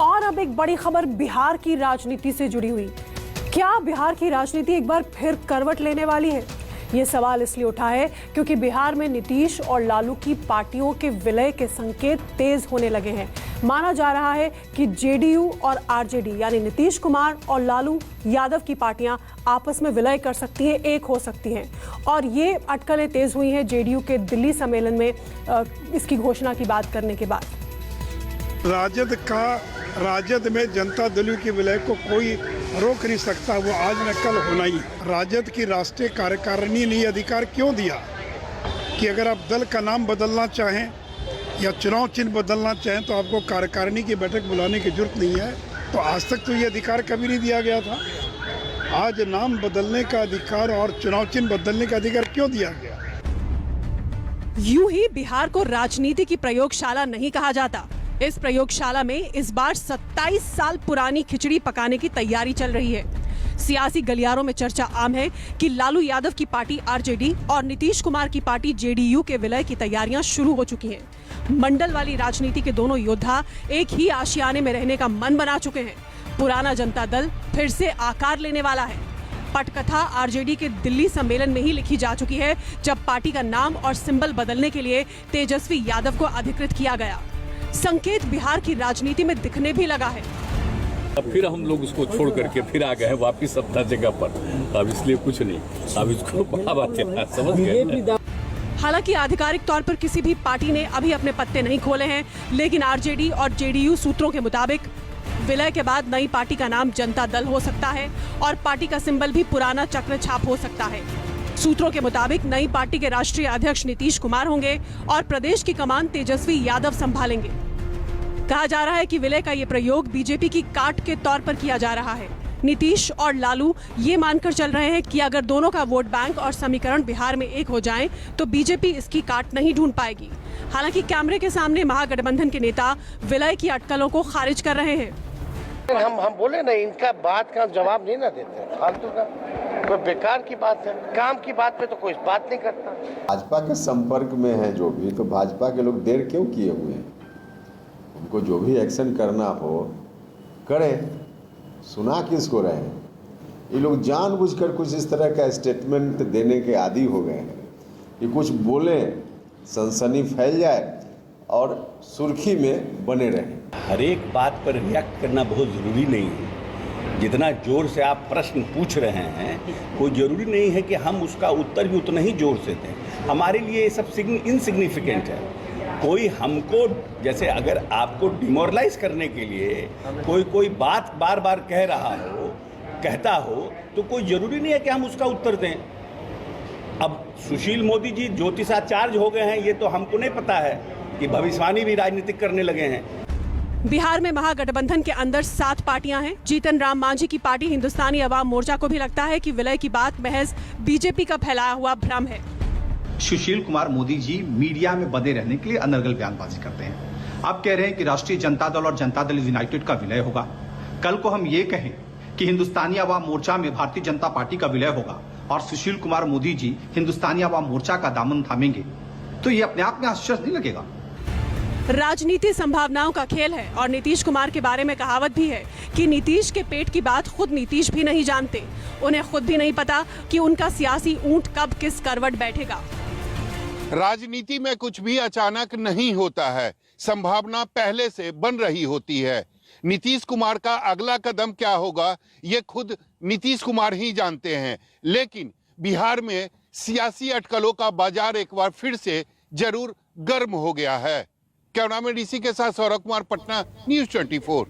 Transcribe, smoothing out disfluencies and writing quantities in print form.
और अब एक बड़ी खबर बिहार की राजनीति से जुड़ी हुई। क्या बिहार की राजनीति एक बार फिर करवट लेने वाली है? ये सवाल इसलिए उठा है क्योंकि बिहार में नीतीश और लालू की पार्टियों के विलय के संकेत तेज होने लगे हैं। माना जा रहा है कि जेडीयू और आरजेडी यानी नीतीश कुमार और लालू यादव की पार्टियां आपस में विलय कर सकती हैं, एक हो सकती हैं। और ये अटकलें तेज हुई हैं जेडीयू के दिल्ली सम्मेलन में इसकी घोषणा की बात करने के बाद। राजद में जनता दल की विलय को कोई रोक नहीं सकता, वो आज न कल होना ही। राजद की राष्ट्रीय कार्यकारिणी ने यह अधिकार क्यों दिया कि अगर आप दल का नाम बदलना चाहें या चुनाव चिन्ह बदलना चाहें तो आपको कार्यकारिणी की बैठक बुलाने की जरूरत नहीं है। तो आज तक तो ये अधिकार कभी नहीं दिया गया था। आज नाम बदलने का अधिकार और चुनाव चिन्ह बदलने का अधिकार क्यों दिया गया? यूं ही बिहार को राजनीति की प्रयोगशाला नहीं कहा जाता। इस प्रयोगशाला में इस बार 27 साल पुरानी खिचड़ी पकाने की तैयारी चल रही है। सियासी गलियारों में चर्चा आम है कि लालू यादव की पार्टी आरजेडी और नीतीश कुमार की पार्टी जेडीयू के विलय की तैयारियां शुरू हो चुकी हैं। मंडल वाली राजनीति के दोनों योद्धा एक ही आशियाने में रहने का मन बना चुके हैं। पुराना जनता दल फिर से आकार लेने वाला है। पटकथा आरजेडी के दिल्ली सम्मेलन में ही लिखी जा चुकी है, जब पार्टी का नाम और सिंबल बदलने के लिए तेजस्वी यादव को अधिकृत किया गया। संकेत बिहार की राजनीति में दिखने भी लगा है। अब फिर हम लोग उसको छोड़ करके फिर आ गए वापिस अपना जगह पर। अब इसलिए कुछ नहीं, अब इसको बड़ा बात समझ गए। हालांकि आधिकारिक तौर पर किसी भी पार्टी ने अभी अपने पत्ते नहीं खोले हैं, लेकिन आरजेडी और जेडीयू सूत्रों के मुताबिक विलय के बाद नई पार्टी का नाम जनता दल हो सकता है और पार्टी का सिंबल भी पुराना चक्र छाप हो सकता है। सूत्रों के मुताबिक नई पार्टी के राष्ट्रीय अध्यक्ष नीतीश कुमार होंगे और प्रदेश की कमान तेजस्वी यादव संभालेंगे। कहा जा रहा है कि विलय का ये प्रयोग बीजेपी की काट के तौर पर किया जा रहा है। नीतीश और लालू ये मानकर चल रहे हैं कि अगर दोनों का वोट बैंक और समीकरण बिहार में एक हो जाएं, तो बीजेपी इसकी काट नहीं ढूंढ पाएगी। हालांकि कैमरे के सामने महागठबंधन के नेता विलय की अटकलों को खारिज कर रहे हैं। हम बोले ना, इनका बात का जवाब नहीं ना देते, फालतू का कोई बेकार की बात है। काम की बात पे तो कोई बात नहीं करता। भाजपा के संपर्क में है जो भी, तो भाजपा के लोग देर क्यों किए हुए हैं? उनको जो भी एक्शन करना हो करें, सुना किसको रहे हैं? ये लोग जानबूझकर कुछ इस तरह का स्टेटमेंट देने के आदी हो गए हैं कि कुछ बोले, सनसनी फैल जाए और सुर्खी में बने रहें। हर एक बात पर रिएक्ट करना बहुत ज़रूरी नहीं है। जितना जोर से आप प्रश्न पूछ रहे हैं, कोई ज़रूरी नहीं है कि हम उसका उत्तर भी उतना ही जोर से दें। हमारे लिए ये सब इनसिग्निफिकेंट है। कोई हमको, जैसे अगर आपको डिमोरलाइज करने के लिए कोई बात बार बार कहता हो तो कोई ज़रूरी नहीं है कि हम उसका उत्तर दें। अब सुशील मोदी जी ज्योतिषाचार्य हो गए हैं, ये तो हमको नहीं पता है कि भविष्यवाणी भी राजनीतिक करने लगे हैं। बिहार में महागठबंधन के अंदर 7 पार्टियां हैं। जीतन राम मांझी की पार्टी हिंदुस्तानी अवाम मोर्चा को भी लगता है कि विलय की बात महज बीजेपी का फैलाया हुआ भ्रम है। सुशील कुमार मोदी जी मीडिया में बने रहने के लिए अनर्गल बयानबाजी करते हैं। आप कह रहे हैं कि राष्ट्रीय जनता दल और जनता दल यूनाइटेड का विलय होगा। कल को हम ये कहें कि हिंदुस्तानी अवाम मोर्चा में भारतीय जनता पार्टी का विलय होगा और सुशील कुमार मोदी जी हिंदुस्तानी अवाम मोर्चा का दामन थामेंगे, तो ये अपने आप में आश्चर्य नहीं लगेगा? राजनीति संभावनाओं का खेल है और नीतीश कुमार के बारे में कहावत भी है कि नीतीश के पेट की बात खुद नीतीश भी नहीं जानते। उन्हें खुद भी नहीं पता कि उनका सियासी ऊंट कब किस करवट बैठेगा। राजनीति में कुछ भी अचानक नहीं होता है, संभावना पहले से बन रही होती है। नीतीश कुमार का अगला कदम क्या होगा ये खुद नीतीश कुमार ही जानते हैं। लेकिन बिहार में सियासी अटकलों का बाजार एक बार फिर से जरूर गर्म हो गया है। कैमरामैन डीसी के साथ सौरभ कुमार, पटना, न्यूज़ 24।